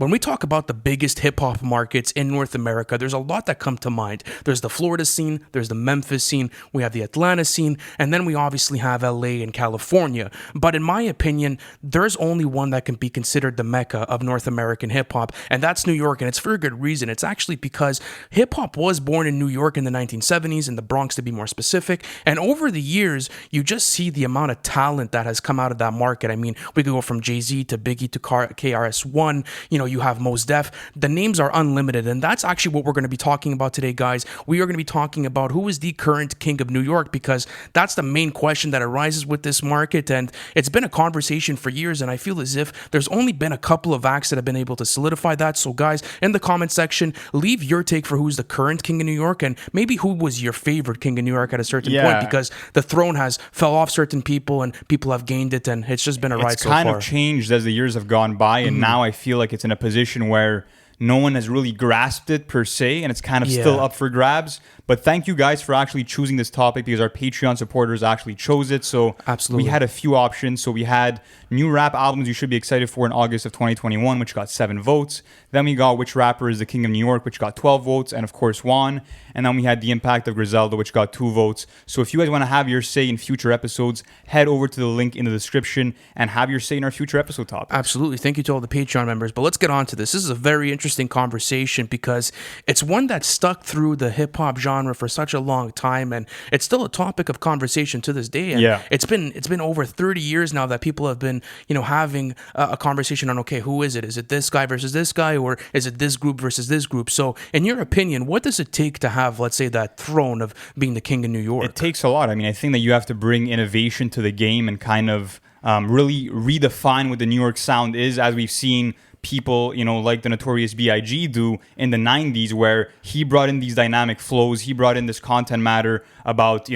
When we talk about the biggest hip hop markets in North America, there's a lot that come to mind. There's the Florida scene, there's the Memphis scene, we have the Atlanta scene, and then we obviously have LA and California. But in my opinion, there's only one that can be considered the mecca of North American hip hop, and that's New York, and it's for a good reason. It's actually because hip hop was born in New York in the 1970s, in the Bronx to be more specific, and over the years, you just see the amount of talent that has come out of that market. I mean, we could go from Jay-Z to Biggie to KRS-One, you have Mos Def. The names are unlimited, and that's actually what we're going to be talking about today, guys. We are going to be talking about who is the current king of New York, because that's the main question that arises with this market, and it's been a conversation for years, and I feel as if there's only been a couple of acts that have been able to solidify that. So guys, in the comment section, leave your take for who's the current king of New York, and maybe who was your favorite king of New York at a certain point, because the throne has fell off certain people, and people have gained it, and it's just been a ride so far. It's kind of changed as the years have gone by, and now I feel like it's in a position where no one has really grasped it per se, and it's kind of still up for grabs. But thank you guys for actually choosing this topic, because our Patreon supporters actually chose it. So absolutely, we had a few options. So we had new rap albums you should be excited for in August of 2021, which got 7 votes. Then we got which rapper is the king of New York, which got 12 votes, and of course Juan. And then we had the impact of Griselda, which got 2 votes. So if you guys want to have your say in future episodes, head over to the link in the description and have your say in our future episode topics. Absolutely. Thank you to all the Patreon members. But let's get on to this. This is a very interesting conversation, because it's one that stuck through the hip hop genre for such a long time, and it's still a topic of conversation to this day. And it's been over 30 years now that people have been, having a conversation on, okay, who is it? Is it this guy versus this guy, or is it this group versus this group? So in your opinion, what does it take to have, let's say, that throne of being the king of New York? It takes a lot. I mean, I think that you have to bring innovation to the game and kind of really redefine what the New York sound is, as we've seen people, like the Notorious B.I.G. do in the 90s, where he brought in these dynamic flows. He brought in this content matter about,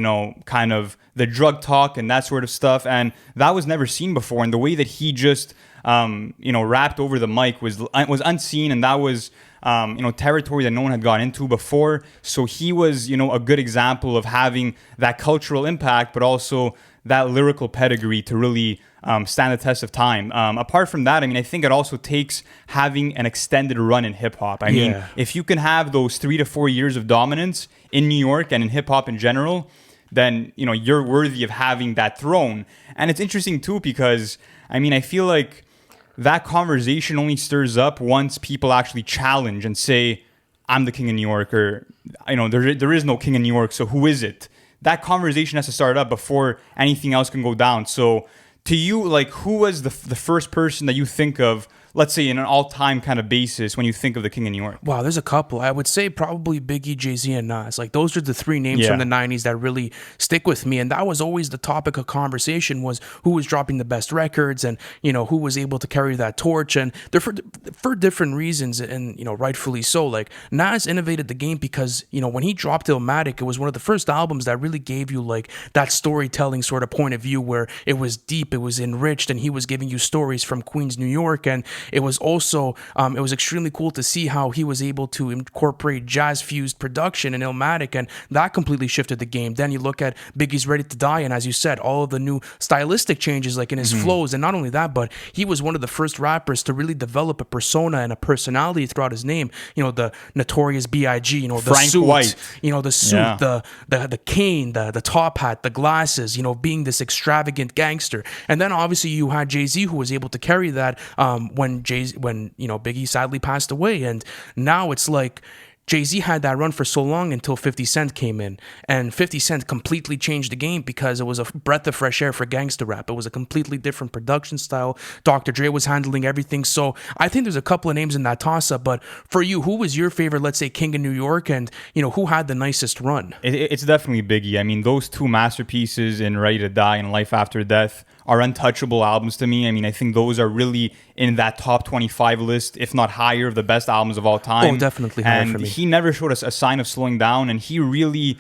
kind of the drug talk and that sort of stuff. And that was never seen before. And the way that he just, rapped over the mic was unseen. And that was, territory that no one had gone into before. So he was, a good example of having that cultural impact, but also that lyrical pedigree to really stand the test of time. Apart from that, I think it also takes having an extended run in hip hop. I mean, if you can have those 3 to 4 years of dominance in New York and in hip hop in general, then, you're worthy of having that throne. And it's interesting too, because I feel like that conversation only stirs up once people actually challenge and say, I'm the king of New York, or, there is no king of New York, so who is it? That conversation has to start up before anything else can go down. So to you, who was the first person that you think of, let's say, in an all-time kind of basis when you think of the king of New York? Wow, there's a couple. I would say probably Biggie, Jay-Z, and Nas. Those are the 3 names from the 90s that really stick with me. And that was always the topic of conversation, was who was dropping the best records, and, who was able to carry that torch. And they're for different reasons, and, rightfully so. Nas innovated the game because, when he dropped Illmatic, it was one of the first albums that really gave you, that storytelling sort of point of view, where it was deep, it was enriched, and he was giving you stories from Queens, New York. And it was also, it was extremely cool to see how he was able to incorporate jazz-fused production in Illmatic, and that completely shifted the game. Then you look at Biggie's Ready to Die, and as you said, all of the new stylistic changes, in his flows, and not only that, but he was one of the first rappers to really develop a persona and a personality throughout his name. The Notorious B.I.G., the Frank suit, White. The suit, the cane, the top hat, the glasses, being this extravagant gangster. And then obviously you had Jay-Z, who was able to carry that when Biggie sadly passed away. And now it's Jay-Z had that run for so long until 50 Cent came in, and 50 Cent completely changed the game, because it was a breath of fresh air for gangster rap. It was a completely different production style. Dr. Dre was handling everything. So I think there's a couple of names in that toss-up, but for you, who was your favorite, let's say, king of New York, and who had the nicest run? It's definitely Biggie. Those 2 masterpieces in Ready to Die and Life After Death are untouchable albums to me. I think those are really in that top 25 list, if not higher, of the best albums of all time. Oh, definitely higher for me. He never showed us a sign of slowing down, and he really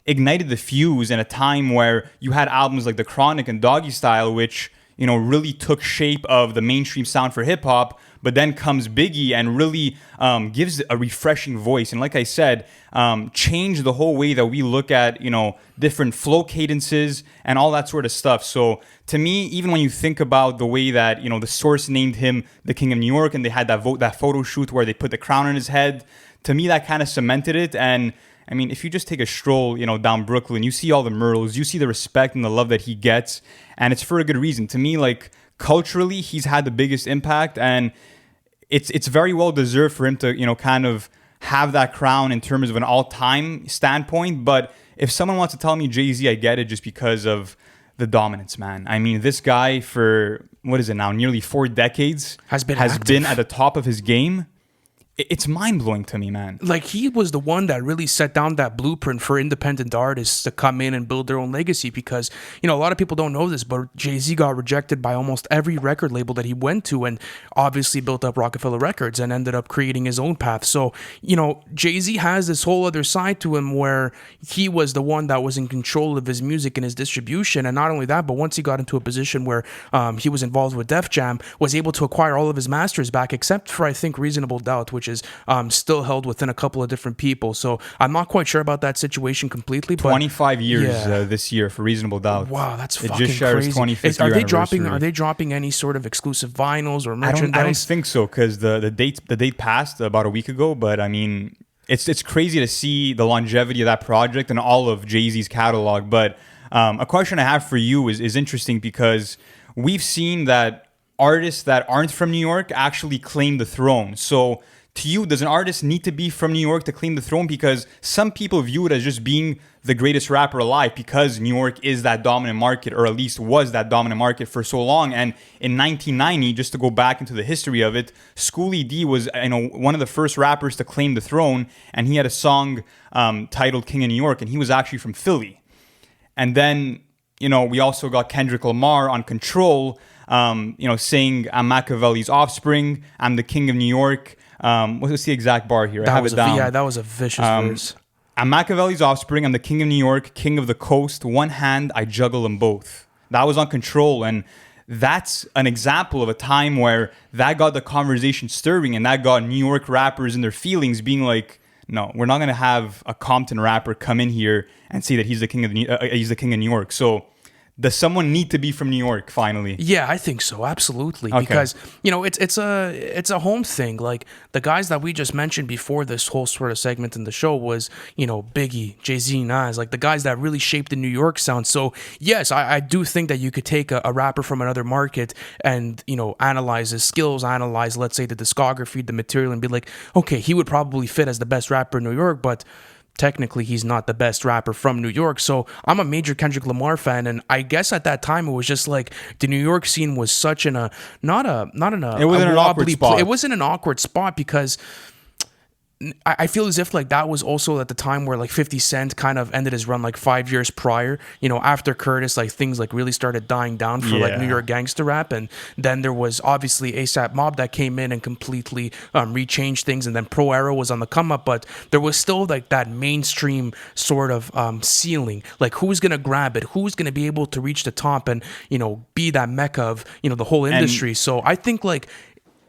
ignited the fuse in a time where you had albums like The Chronic and Doggy Style, which really took shape of the mainstream sound for hip hop, But then comes Biggie and really gives a refreshing voice. And like I said, changed the whole way that we look at, different flow cadences and all that sort of stuff. So to me, even when you think about the way that, the Source named him the King of New York and they had that photo shoot where they put the crown on his head, to me, that kind of cemented it. And I mean, if you just take a stroll, down Brooklyn, you see all the murals, you see the respect and the love that he gets, and it's for a good reason. To me, like, culturally, he's had the biggest impact, and it's very well deserved for him to, kind of have that crown in terms of an all-time standpoint. But if someone wants to tell me Jay-Z, I get it just because of the dominance, man. I mean, this guy for, what is it now, nearly 4 decades has been at the top of his game. It's mind-blowing to me, man. Like, he was the one that really set down that blueprint for independent artists to come in and build their own legacy, because, a lot of people don't know this, but Jay-Z got rejected by almost every record label that he went to, and obviously built up Rockefeller Records and ended up creating his own path. So, Jay-Z has this whole other side to him where he was the one that was in control of his music and his distribution. And not only that, but once he got into a position where he was involved with Def Jam, was able to acquire all of his masters back, except for, I think, Reasonable Doubt, which is still held within a couple of different people. So I'm not quite sure about that situation completely. But 25 years this year for Reasonable Doubt. Wow, that's it fucking just shared crazy. Its 25th year anniversary. Are they dropping any sort of exclusive vinyls or merchandise? I don't think so, because the date passed about a week ago. But I mean, it's crazy to see the longevity of that project and all of Jay-Z's catalog. But a question I have for you is interesting, because we've seen that artists that aren't from New York actually claim the throne. So to you, does an artist need to be from New York to claim the throne? Because some people view it as just being the greatest rapper alive, because New York is that dominant market, or at least was that dominant market for so long. And in 1990, just to go back into the history of it, Schoolie D was one of the first rappers to claim the throne, and he had a song titled King of New York, and he was actually from Philly. And then, we also got Kendrick Lamar on Control, saying, I'm Machiavelli's offspring, I'm the King of New York. What's the exact bar here? I have it down. That was a vicious verse. I'm Machiavelli's offspring. I'm the King of New York, King of the Coast. One hand, I juggle them both. That was on Control, and that's an example of a time where that got the conversation stirring, and that got New York rappers in their feelings being like, no, we're not going to have a Compton rapper come in here and say that he's the king of New York. So does someone need to be from New York finally? Yeah, I think so. Absolutely. Okay. Because, it's a home thing. Like, the guys that we just mentioned before this whole sort of segment in the show was, Biggie, Jay-Z, Nas, like the guys that really shaped the New York sound. So yes, I do think that you could take a rapper from another market and, analyze his skills, analyze, let's say, the discography, the material, and be like, okay, he would probably fit as the best rapper in New York, but technically he's not the best rapper from New York. So I'm a major Kendrick Lamar fan, and I guess at that time it was just like the New York scene was such it wasn't an awkward spot. It wasn't an awkward spot because I feel as if like that was also at the time where like 50 Cent kind of ended his run like 5 years prior, after Curtis, like things like really started dying down for like New York gangster rap. And then there was obviously ASAP Mob that came in and completely rechanged things. And then Pro Era was on the come up, but there was still like that mainstream sort of ceiling, like who's going to grab it, who's going to be able to reach the top and, be that mecca of, the whole industry. So I think like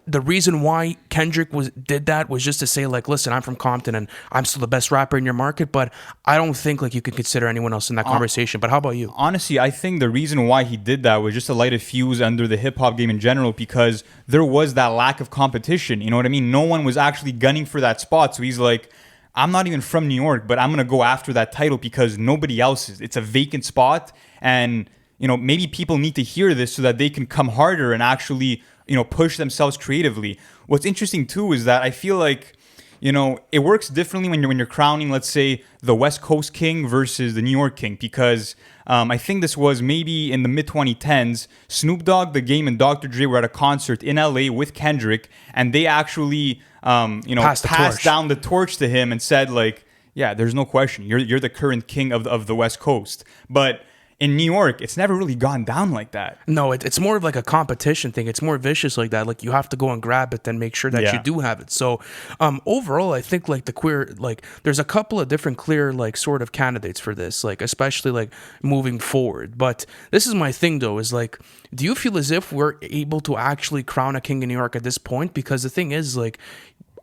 the reason why Kendrick did that was just to say, like, listen, I'm from Compton and I'm still the best rapper in your market, but I don't think like you could consider anyone else in that conversation. But how about you? Honestly, I think the reason why he did that was just to light a fuse under the hip hop game in general, because there was that lack of competition. You know what I mean? No one was actually gunning for that spot. So he's like, I'm not even from New York, but I'm going to go after that title because nobody else is. It's a vacant spot. And, maybe people need to hear this so that they can come harder and actually push themselves creatively. What's interesting too is that I feel like, it works differently when you're crowning, let's say, the West Coast king versus the New York king, because I think this was maybe in the mid 2010s. Snoop Dogg, The Game, and Dr. Dre were at a concert in LA with Kendrick, and they actually, passed down the torch to him and said, like, yeah, there's no question, you're the current king of the West Coast. But in New York, it's never really gone down like that. No, it's more of like a competition thing. It's more vicious like that. Like you have to go and grab it, then make sure that you Yeah. do have it. So, overall, I think like the queer, like there's a couple of different clear like sort of candidates for this, like especially like moving forward. But this is my thing though, is like, do you feel as if we're able to actually crown a king in New York at this point? Because the thing is like,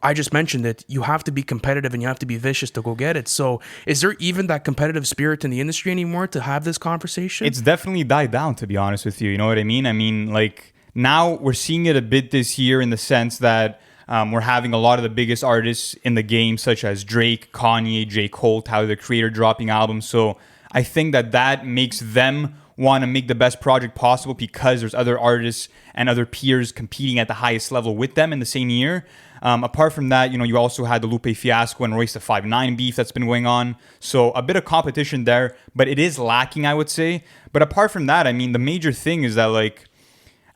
I just mentioned it, you have to be competitive and you have to be vicious to go get it. So is there even that competitive spirit in the industry anymore to have this conversation? It's definitely died down, to be honest with you. You know what I mean? I mean, like, now we're seeing it a bit this year in the sense that we're having a lot of the biggest artists in the game, such as Drake, Kanye, J. Cole, Tyler, the Creator, dropping albums. So I think that makes them want to make the best project possible because there's other artists and other peers competing at the highest level with them in the same year. Apart from that, you also had the Lupe fiasco and Royce the 5'9" beef that's been going on. So a bit of competition there, but it is lacking, I would say. But apart from that, I mean, the major thing is that, like,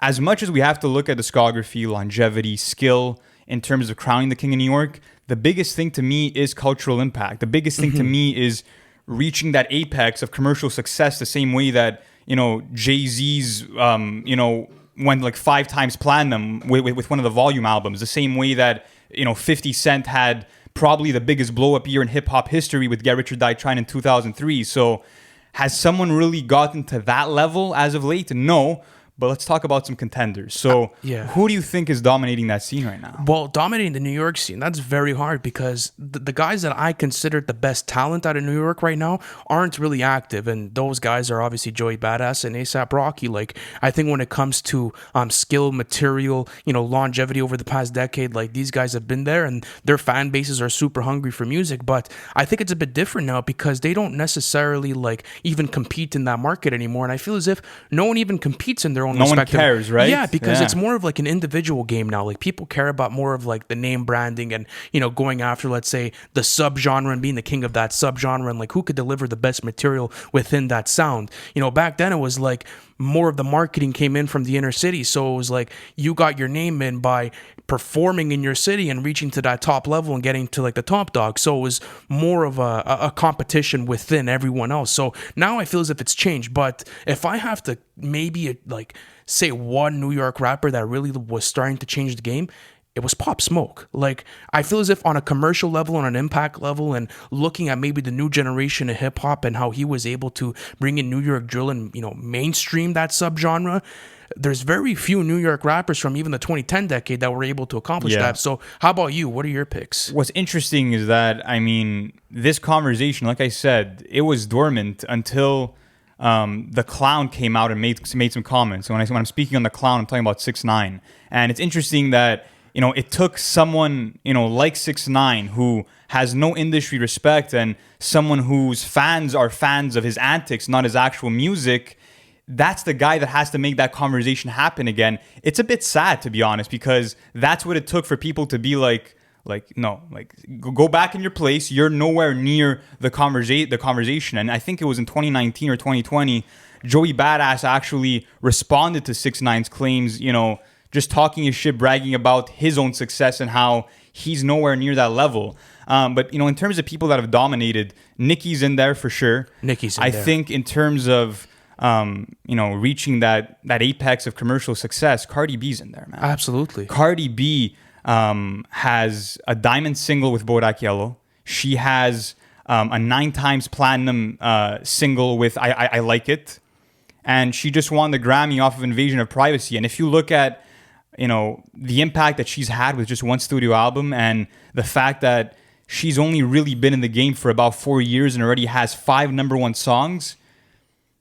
as much as we have to look at discography, longevity, skill in terms of crowning the king of New York, the biggest thing to me is cultural impact. The biggest thing to me is reaching that apex of commercial success the same way that, Jay-Z's, went like 5 times platinum with one of the volume albums, the same way that 50 Cent had probably the biggest blow up year in hip hop history with Get Rich or Die Trying in 2003. So has someone really gotten to that level as of late? No. But let's talk about some contenders. So who do you think is dominating that scene right now? Well, dominating the New York scene, that's very hard because the guys that I consider the best talent out of New York right now aren't really active. And those guys are obviously Joey Badass and A$AP Rocky. Like, I think when it comes to skill, material, longevity over the past decade, like these guys have been there and their fan bases are super hungry for music. But I think it's a bit different now because they don't necessarily like even compete in that market anymore. And I feel as if no one even competes in their own no respective. one cares, right? Yeah, because it's more of like an individual game now. Like people care about more of like the name branding and going after, let's say, the subgenre and being the king of that subgenre and like who could deliver the best material within that sound. Back then it was like more of the marketing came in from the inner city, so it was like you got your name in by performing in your city and reaching to that top level and getting to like the top dog. So it was more of a competition within everyone else. So now I feel as if it's changed. But if I have to maybe like say one New York rapper that really was starting to change the game, it was Pop Smoke. Like, I feel as if on a commercial level, on an impact level, and looking at maybe the new generation of hip hop and how he was able to bring in New York drill and, mainstream that subgenre, there's very few New York rappers from even the 2010 decade that were able to accomplish that. So how about you? What are your picks? What's interesting is that, I mean, this conversation, like I said, it was dormant until the Clown came out and made some comments. So when I'm speaking on the Clown, I'm talking about 6ix9ine. And it's interesting that it took someone, like 6ix9ine who has no industry respect and someone whose fans are fans of his antics, not his actual music. That's the guy that has to make that conversation happen again. It's a bit sad, to be honest, because that's what it took for people to be like, no, like go back in your place. You're nowhere near the conversation. And I think it was in 2019 or 2020, Joey Badass actually responded to 6ix9ine's claims, just talking his shit, bragging about his own success and how he's nowhere near that level. But, in terms of people that have dominated, Nicki's in there for sure. Nicki's in there. I there. think in terms of, reaching that apex of commercial success, Cardi B's in there, man. Absolutely. Cardi B has a diamond single with Bodak Yellow. She has a 9 times platinum single with I Like It. And she just won the Grammy off of Invasion of Privacy. And if you look at the impact that she's had with just one studio album and the fact that she's only really been in the game for about 4 years and already has 5 number 1 songs,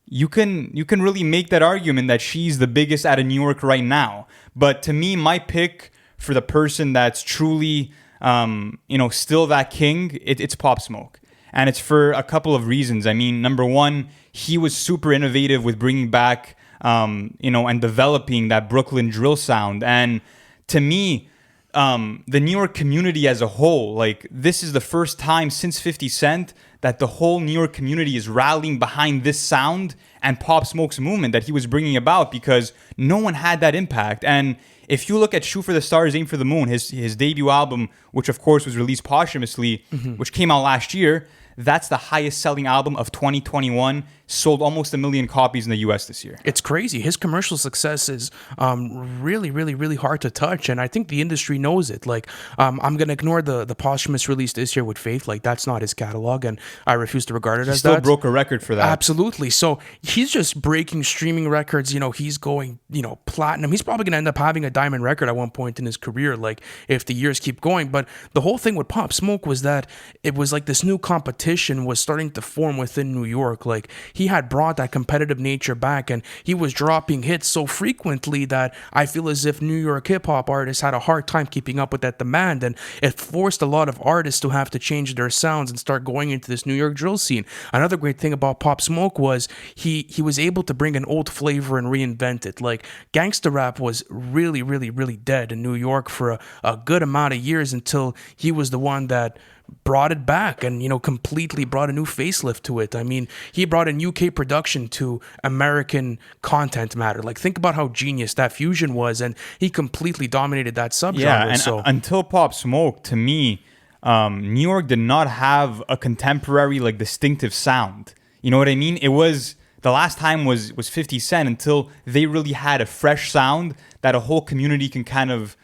you can really make that argument that she's the biggest out of New York right now. But to me, my pick for the person that's truly, still that king, it's Pop Smoke. And it's for a couple of reasons. I mean, number one, he was super innovative with bringing back and developing that Brooklyn drill sound. And to me, the New York community as a whole, like this is the first time since 50 Cent that the whole New York community is rallying behind this sound and Pop Smoke's movement that he was bringing about, because no one had that impact. And if you look at Shoot for the Stars, Aim for the Moon, his debut album, which of course was released posthumously, which came out last year, that's the highest selling album of 2021 sold almost 1 million copies in the US this year. It's crazy. His commercial success is really, really, really hard to touch, and I think the industry knows it. Like, I'm gonna ignore the posthumous release this year with Faith. Like, that's not his catalog, and I refuse to regard it as Still that. broke a record for that. Absolutely. So he's just breaking streaming records. He's going, platinum. He's probably gonna end up having a diamond record at one point in his career, like if the years keep going. But the whole thing with Pop Smoke was that it was like this new competition was starting to form within New York. Like, he had brought that competitive nature back, and he was dropping hits so frequently that I feel as if New York hip hop artists had a hard time keeping up with that demand, and it forced a lot of artists to have to change their sounds and start going into this New York drill scene. Another great thing about Pop Smoke was he was able to bring an old flavor and reinvent it. Like, gangsta rap was really, really, really dead in New York for a good amount of years until he was the one that brought it back and completely brought a new facelift to it. I mean, he brought in UK production to American content matter. Like, think about how genius that fusion was, and he completely dominated that subgenre. Yeah, and until Pop Smoke, to me, New York did not have a contemporary, like, distinctive sound. You know what I mean? It was the last time was 50 Cent, until they really had a fresh sound that a whole community can kind of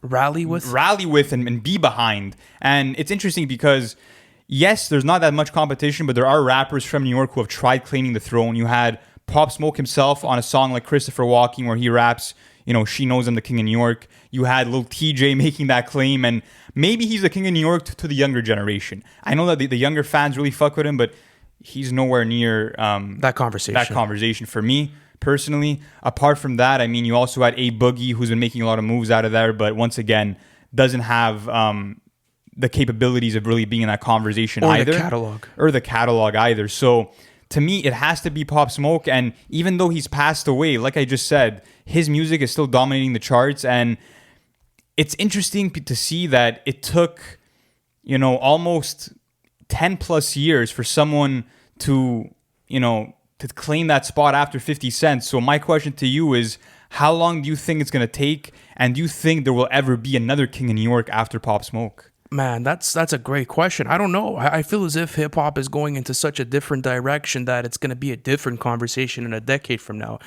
rally with and be behind. And it's interesting because, yes, there's not that much competition, but there are rappers from New York who have tried claiming the throne. You had Pop Smoke himself on a song like Christopher Walking, where he raps, she knows I'm the king of New York. You had Lil TJ making that claim, and maybe he's the king of New York to the younger generation. I know that the younger fans really fuck with him, but he's nowhere near that conversation for me personally. Apart from that, I mean, you also had A Boogie, who's been making a lot of moves out of there, but once again, doesn't have the capabilities of really being in that conversation either. Or the catalog either. So to me, it has to be Pop Smoke. And even though he's passed away, like I just said, his music is still dominating the charts. And it's interesting to see that it took, almost 10 plus years for someone to claim that spot after 50 Cent. So my question to you is, how long do you think it's going to take? And do you think there will ever be another King of New York after Pop Smoke? Man, that's a great question. I don't know. I feel as if hip hop is going into such a different direction that it's going to be a different conversation in a decade from now.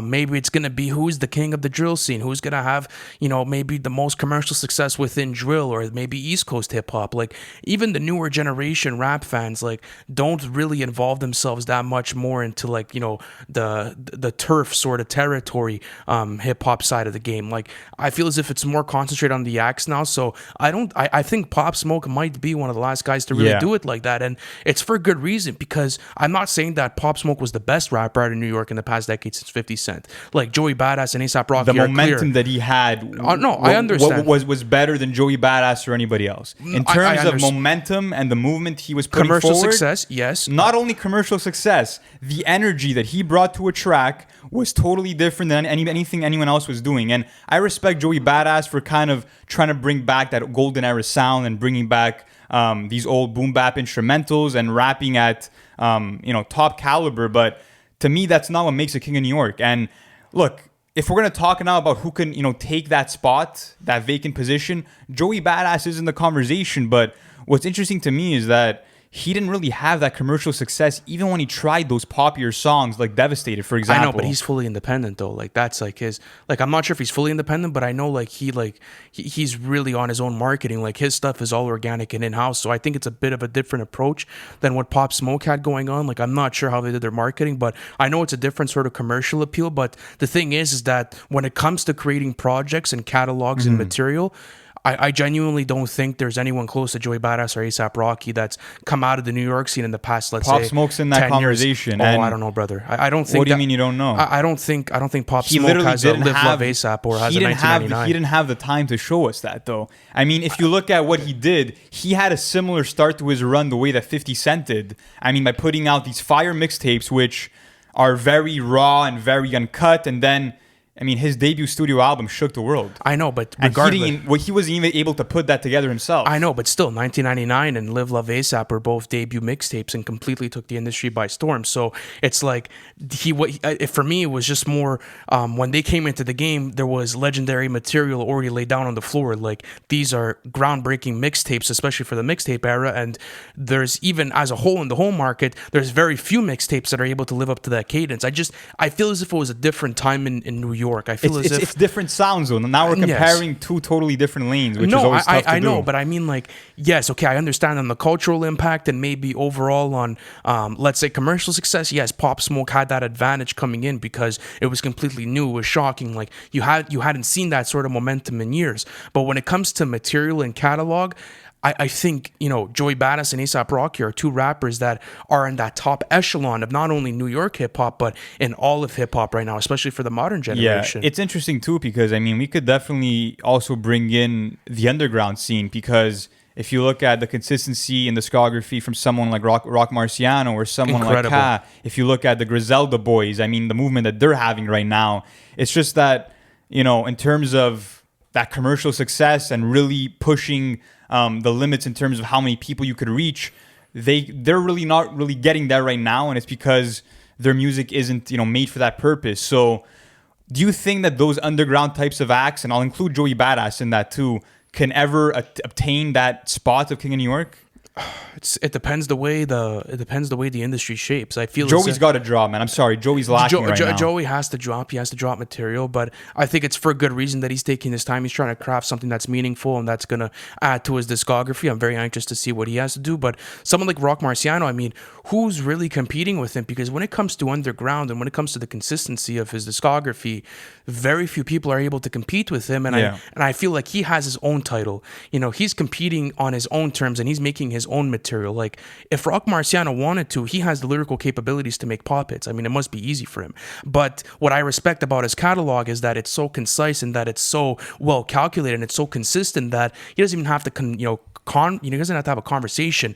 Maybe it's going to be who's the king of the drill scene, who's going to have, maybe the most commercial success within drill, or maybe East Coast hip hop. Like, even the newer generation rap fans, like, don't really involve themselves that much more into, like, the turf sort of territory, hip hop side of the game. Like, I feel as if it's more concentrated on the acts now. So I think Pop Smoke might be one of the last guys to really do it like that, and it's for good reason, because I'm not saying that Pop Smoke was the best rapper out of New York in the past decade since 50 Cent. Like, Joey Badass and A$AP Rocky, the momentum that he had, I understand, was better than Joey Badass or anybody else in terms of momentum and the movement he was putting commercial forward. Success, yes. Not only commercial success, the energy that he brought to a track was totally different than anything anyone else was doing. And I respect Joey Badass for kind of trying to bring back that golden era sound and bringing back these old boom bap instrumentals and rapping at top caliber. But to me, that's not what makes a King of New York. And look, if we're going to talk now about who can take that spot, that vacant position, Joey Badass is in the conversation. But what's interesting to me is that he didn't really have that commercial success even when he tried those popular songs like Devastated, for example. I know, but he's fully independent though. Like, that's like his, like, I'm not sure if he's fully independent, but I know like he's really on his own marketing. Like, his stuff is all organic and in-house. So I think it's a bit of a different approach than what Pop Smoke had going on. Like, I'm not sure how they did their marketing, but I know it's a different sort of commercial appeal. But the thing is that when it comes to creating projects and catalogs and material, I genuinely don't think there's anyone close to Joey Badass or A$AP Rocky that's come out of the New York scene in the past, let's say, Pop Smoke's in that conversation. Oh, I don't know, brother. I don't think. What do you mean you don't know? I don't think Pop Smoke has a Live Love A$AP or has a 1999. He didn't have the time to show us that, though. I mean, if you look at what he did, he had a similar start to his run the way that 50 Cent did. I mean, by putting out these fire mixtapes, which are very raw and very uncut, and then I mean, his debut studio album shook the world. I know, but And regardless, he wasn't even able to put that together himself. I know, but still, 1999 and Live Love ASAP were both debut mixtapes and completely took the industry by storm. So it's like for me, it was just more when they came into the game, there was legendary material already laid down on the floor. Like these are groundbreaking mixtapes, especially for the mixtape era. And there's even as a whole in the home market, there's very few mixtapes that are able to live up to that cadence. I feel as if it was a different time in New York. I feel It's different sounds, though. Now we're comparing two totally different lanes, which is always tough to do. I know, but I mean, like, yes, okay, I understand on the cultural impact and maybe overall on, let's say, commercial success. Yes, Pop Smoke had that advantage coming in because it was completely new. It was shocking. Like you hadn't seen that sort of momentum in years. But when it comes to material and catalog, I think, Joey Badass and A$AP Rocky are two rappers that are in that top echelon of not only New York hip hop, but in all of hip hop right now, especially for the modern generation. Yeah, it's interesting too because, I mean, we could definitely also bring in the underground scene because if you look at the consistency in discography from someone like Rock Marciano or someone Incredible. like Ka, if you look at the Griselda Boys, I mean, the movement that they're having right now, it's just that, in terms of that commercial success and really pushing the limits in terms of how many people you could reach, they're really not really getting there right now, and it's because their music isn't made for that purpose. So do you think that those underground types of acts, and I'll include Joey Badass in that too, can ever obtain that spot of King of New York? It depends the way the industry shapes. I feel Joey's got to drop, man. I'm sorry, Joey's lacking right now. Joey has to drop. He has to drop material, but I think it's for a good reason that he's taking his time. He's trying to craft something that's meaningful and that's gonna add to his discography. I'm very anxious to see what he has to do. But someone like Rock Marciano, I mean, who's really competing with him? Because when it comes to underground and when it comes to the consistency of his discography, very few people are able to compete with him. And I feel like he has his own title. He's competing on his own terms and he's making his own material. Like if Rock Marciano wanted to, he has the lyrical capabilities to make pop hits. I mean, it must be easy for him. But what I respect about his catalog is that it's so concise and that it's so well calculated and it's so consistent that he doesn't even have to he doesn't have to have a conversation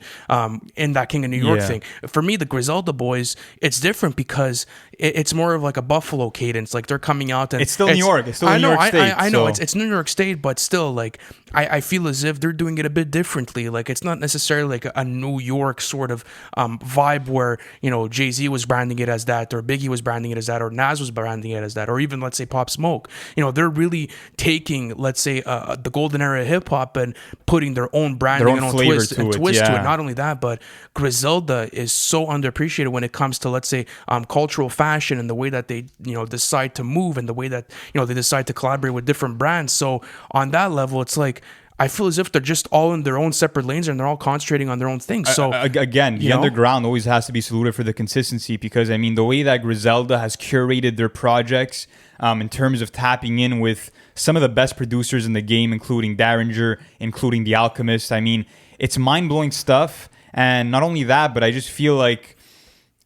in that King of New York thing. For me, the Griselda Boys, it's different because it's more of like a Buffalo cadence. Like they're coming out and it's still New York. It's still New York State. I know it's New York State, but still, like I feel as if they're doing it a bit differently. Like it's not necessarily like a New York sort of vibe where Jay-Z was branding it as that, or Biggie was branding it as that, or Nas was branding it as that, or even let's say Pop Smoke. They're really taking let's say the golden era of hip hop and putting their own branding, their own flavor twist to it. Not only that, but Griselda is so underappreciated when it comes to let's say cultural fashion and the way that they decide to move and the way that they decide to collaborate with different brands. So on that level, it's like I feel as if they're just all in their own separate lanes and they're all concentrating on their own things. So again, the underground always has to be saluted for the consistency because I mean the way that Griselda has curated their projects in terms of tapping in with some of the best producers in the game, including Derringer, including The Alchemist. I mean, it's mind-blowing stuff. And not only that, but I just feel like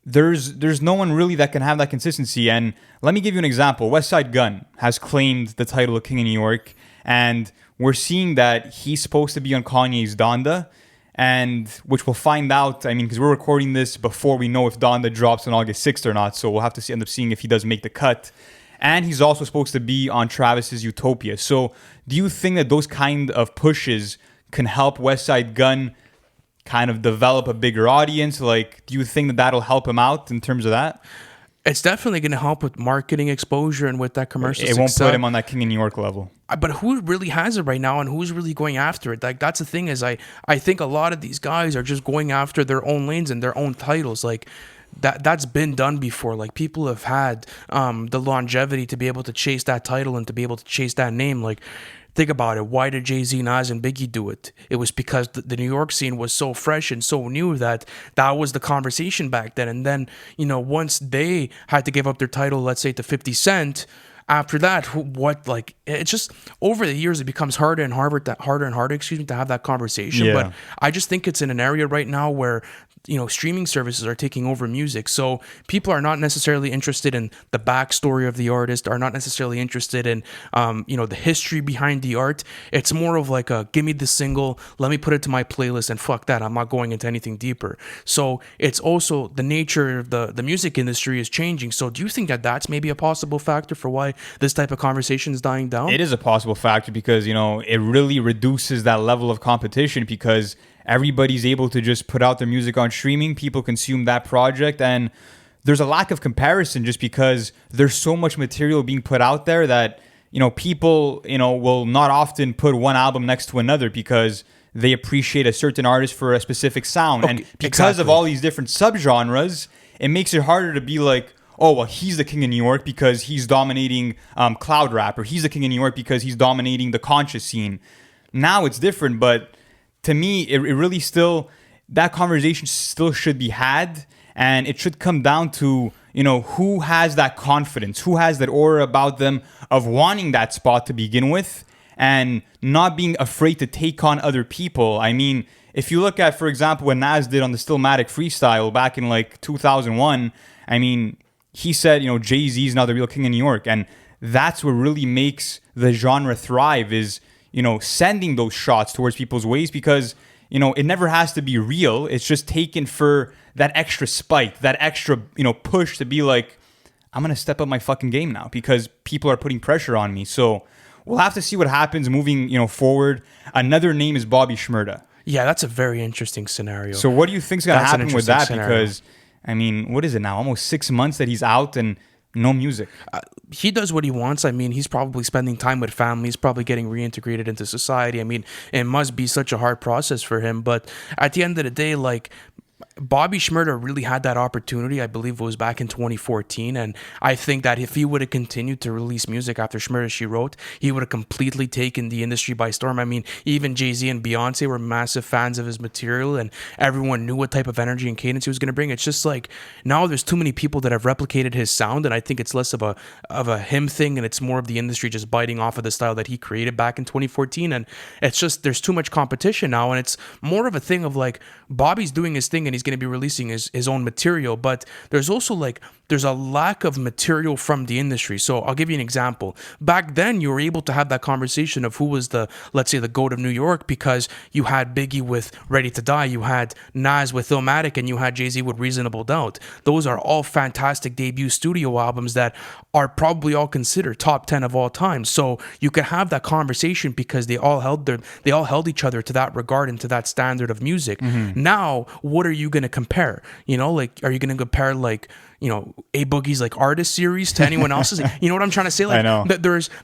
there's no one really that can have that consistency. And let me give you an example. Westside Gunn has claimed the title of King of New York, and we're seeing that he's supposed to be on Kanye's Donda, and which we'll find out. I mean, because we're recording this before we know if Donda drops on August 6th or not, so we'll have to end up seeing if he does make the cut. And he's also supposed to be on Travis's Utopia. So do you think that those kind of pushes can help Westside Gunn kind of develop a bigger audience? Like, do you think that that'll help him out in terms of that? It's definitely going to help with marketing exposure and with that commercial success. It won't put him on that King of New York level. But who really has it right now and who's really going after it? Like, that's the thing is I think a lot of these guys are just going after their own lanes and their own titles. Like, that's been done before. Like, people have had the longevity to be able to chase that title and to be able to chase that name. Like, think about it. Why did Jay-Z, Nas, and Biggie do it? It was because the New York scene was so fresh and so new that was the conversation back then. And then, once they had to give up their title, let's say to 50 Cent, after that, it's just over the years, it becomes harder and harder to have that conversation. Yeah. But I just think it's in an area right now where streaming services are taking over music. So people are not necessarily interested in the backstory of the artist, are not necessarily interested in, the history behind the art. It's more of like give me the single, let me put it to my playlist, and fuck that. I'm not going into anything deeper. So it's also the nature of the music industry is changing. So do you think that that's maybe a possible factor for why this type of conversation is dying down? It is a possible factor because, it really reduces that level of competition because everybody's able to just put out their music on streaming. People consume that project, and there's a lack of comparison just because there's so much material being put out there that, people, will not often put one album next to another because they appreciate a certain artist for a specific sound. And because of all these different subgenres, it makes it harder to be like, oh, well, he's the king of New York because he's dominating cloud rap, or he's the king of New York because he's dominating the conscious scene. Now it's different, but to me, it really still, that conversation still should be had, and it should come down to, who has that confidence, who has that aura about them of wanting that spot to begin with and not being afraid to take on other people. I mean, if you look at, for example, what Nas did on the Stillmatic freestyle back in like 2001, I mean, he said, Jay-Z's not the real king of New York, and that's what really makes the genre thrive is, sending those shots towards people's ways because, it never has to be real. It's just taken for that extra spite, that extra, push to be like, I'm going to step up my fucking game now because people are putting pressure on me. So we'll have to see what happens moving, forward. Another name is Bobby Shmurda. Yeah, that's a very interesting scenario. So what do you think's going to happen with that? Scenario. Because, I mean, what is it now? Almost 6 months that he's out and no music. He does what he wants. I mean, he's probably spending time with family. He's probably getting reintegrated into society. I mean, it must be such a hard process for him. But at the end of the day, like, Bobby Shmurda really had that opportunity. I believe it was back in 2014, and I think that if he would have continued to release music after Shmurda She Wrote, he would have completely taken the industry by storm. I mean, even Jay-Z and Beyonce were massive fans of his material, and everyone knew what type of energy and cadence he was going to bring. It's just like now there's too many people that have replicated his sound, and I think it's less of a him thing, and it's more of the industry just biting off of the style that he created back in 2014. And it's just there's too much competition now, and it's more of a thing of like Bobby's doing his thing, and he's going to be releasing his own material, but there's also like there's a lack of material from the industry. So I'll give you an example. Back then you were able to have that conversation of who was the, let's say, the GOAT of New York, because you had Biggie with Ready to Die, you had Nas with Illmatic, and you had Jay-Z with Reasonable Doubt. Those are all fantastic debut studio albums that are probably all considered top 10 of all time. So you can have that conversation because they all held each other to that regard and to that standard of music. Now, what are you going to compare? Like, are you going to compare like, A Boogie's like artist series to anyone else's? You know what I'm trying to say? Like, I know.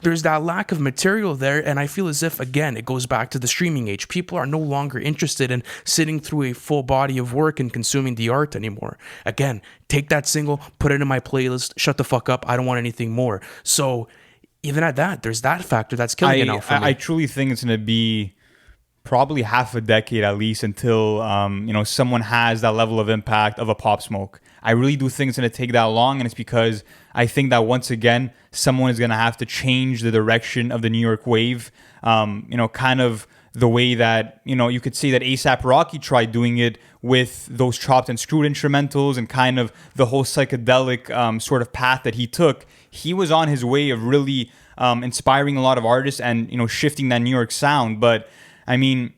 There's that lack of material there, and I feel as if, again, it goes back to the streaming age. People are no longer interested in sitting through a full body of work and consuming the art anymore. Again, take that single, put it in my playlist, shut the fuck up. I don't want anything more. So even at that, there's that factor that's killing it now for me. I truly think it's going to be probably half a decade at least until someone has that level of impact of a Pop Smoke. I really do think it's going to take that long, and it's because I think that once again someone is going to have to change the direction of the New York wave. Kind of the way that you could say that A$AP Rocky tried doing it with those chopped and screwed instrumentals and kind of the whole psychedelic sort of path that he took. He was on his way of really inspiring a lot of artists and shifting that New York sound. But I mean,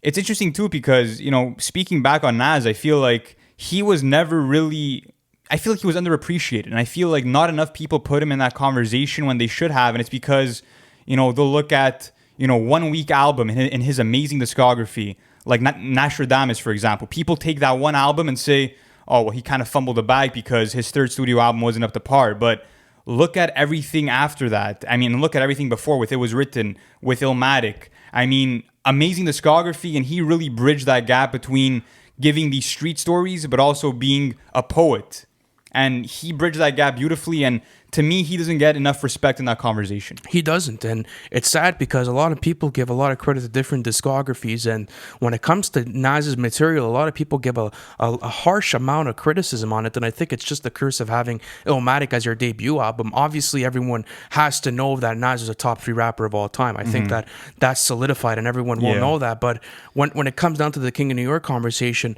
it's interesting too because, speaking back on Nas, I feel like he was never really, I feel like he was underappreciated. And I feel like not enough people put him in that conversation when they should have. And it's because, they'll look at, 1 week album in his amazing discography, like Nostradamus, for example. People take that one album and say, oh, well, he kind of fumbled the bag because his third studio album wasn't up to par. But look at everything after that. I mean, look at everything before with It Was Written, with Illmatic. I mean, amazing discography, and he really bridged that gap between giving these street stories but also being a poet. And he bridged that gap beautifully, and to me, he doesn't get enough respect in that conversation. He doesn't, and it's sad because a lot of people give a lot of credit to different discographies, and when it comes to Nas's material, a lot of people give a harsh amount of criticism on it, and I think it's just the curse of having Illmatic as your debut album. Obviously, everyone has to know that Nas is a top 3 rapper of all time. I think that's solidified, and everyone will know that, but when it comes down to the King of New York conversation,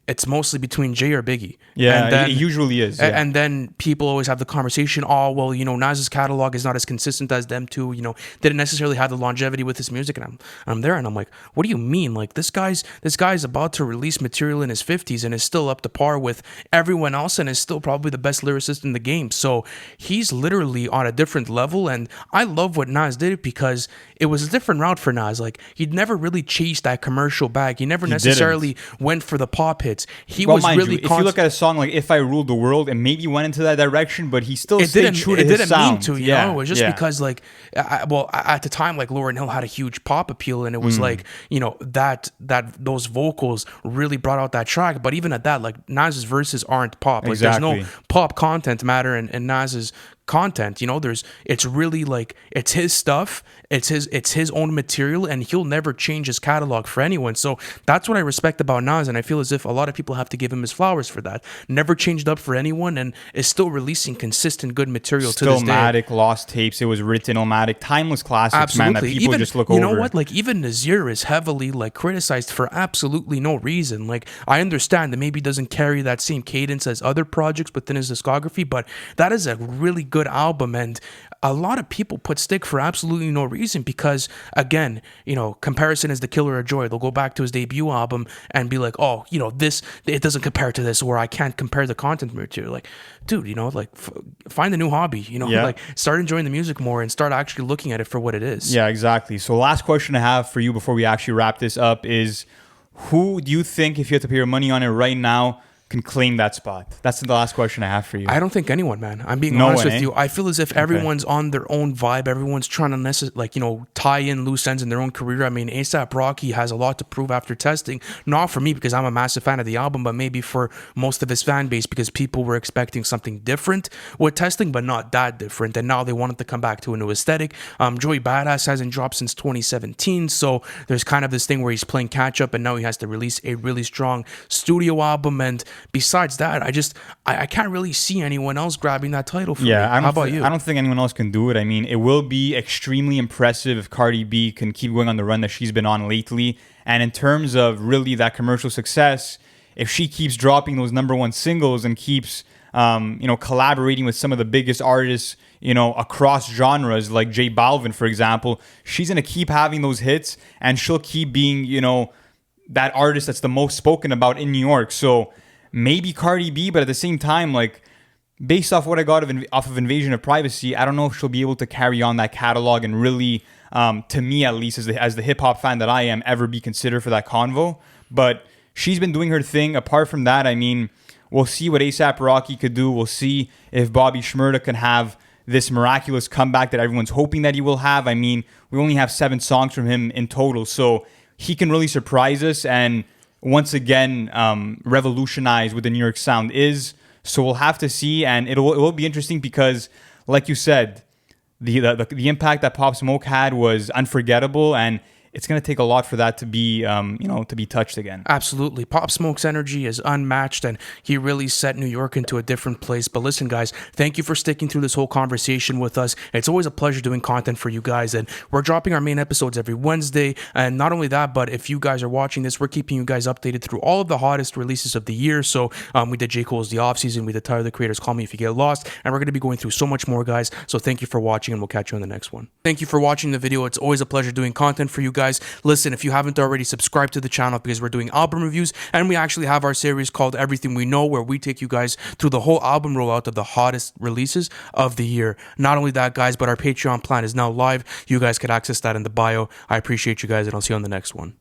it's mostly between Jay or Biggie. Yeah, and then, it usually is. Yeah. And then people always have the conversation, oh, well, Nas's catalog is not as consistent as them two, didn't necessarily have the longevity with his music. And I'm there and I'm like, what do you mean? Like this guy's about to release material in his 50s and is still up to par with everyone else and is still probably the best lyricist in the game. So he's literally on a different level. And I love what Nas did because it was a different route for Nas. Like he'd never really chased that commercial bag. He never necessarily went for the pop hits. He was really if you look at a song like "If I Ruled the World," and maybe went into that direction, but he still stayed true to his sound. It didn't mean to, you know. It was just because, like, at the time, like Lauryn Hill had a huge pop appeal, and it was like, that those vocals really brought out that track. But even at that, like Nas's verses aren't pop. Like there's no pop content matter in Nas's content. It's really like it's his stuff, it's his own material, and he'll never change his catalog for anyone. So that's what I respect about Nas, and I feel as if a lot of people have to give him his flowers for that. Never changed up for anyone, and is still releasing consistent good material to this day. Stillmatic, Lost Tapes, it was written Illmatic, timeless classics, man, that people just look over. You know what? Like even Nazir is heavily like criticized for absolutely no reason. Like I understand that maybe he doesn't carry that same cadence as other projects within his discography, but that is a really good album, and a lot of people put stick for absolutely no reason because, again, comparison is the killer of joy. They'll go back to his debut album and be like, oh, this, it doesn't compare to this, or I can't compare the content material. Like, dude, find a new hobby, like start enjoying the music more and start actually looking at it for what it is. Yeah, exactly. So last question I have for you before we actually wrap this up is, who do you think, if you had to put your money on it right now, can claim that spot? That's the last question I have for you. I don't think anyone, man. I'm being honest with you. I feel as if everyone's on their own vibe. Everyone's trying to tie in loose ends in their own career. I mean, A$AP Rocky has a lot to prove after testing. Not for me because I'm a massive fan of the album, but maybe for most of his fan base because people were expecting something different with testing, but not that different. And now they wanted to come back to a new aesthetic. Joey Badass hasn't dropped since 2017, so there's kind of this thing where he's playing catch up, and now he has to release a really strong studio album. And besides that, I can't really see anyone else grabbing that title for me. How about you? I don't think anyone else can do it. I mean, it will be extremely impressive if Cardi B can keep going on the run that she's been on lately. And in terms of really that commercial success, if she keeps dropping those #1 singles and keeps collaborating with some of the biggest artists, across genres, like J Balvin, for example, she's going to keep having those hits, and she'll keep being, that artist that's the most spoken about in New York. So maybe Cardi B, but at the same time, like, based off what I got off of Invasion of Privacy, I don't know if she'll be able to carry on that catalog and really, to me at least, as the hip-hop fan that I am, ever be considered for that convo. But she's been doing her thing. Apart from that, I mean, we'll see what A$AP Rocky could do. We'll see if Bobby Shmurda can have this miraculous comeback that everyone's hoping that he will have. I mean, we only have 7 songs from him in total, so he can really surprise us and once again revolutionize what the New York sound is. So we'll have to see, and it will be interesting because, like you said, the impact that Pop Smoke had was unforgettable, and it's going to take a lot for that to be, to be touched again. Absolutely. Pop Smoke's energy is unmatched, and he really set New York into a different place. But listen, guys, thank you for sticking through this whole conversation with us. It's always a pleasure doing content for you guys, and we're dropping our main episodes every Wednesday. And not only that, but if you guys are watching this, we're keeping you guys updated through all of the hottest releases of the year. So we did J. Cole's The Offseason, we did Tyler, the Creator's Call Me If You Get Lost, and we're going to be going through so much more, guys. So thank you for watching, and we'll catch you on the next one. Thank you for watching the video. It's always a pleasure doing content for you guys. Listen, if you haven't already, subscribe to the channel because we're doing album reviews, and we actually have our series called Everything We Know, where we take you guys through the whole album rollout of the hottest releases of the year. Not only that, guys, but our Patreon plan is now live. You guys could access that in the bio. I appreciate you guys, and I'll see you on the next one.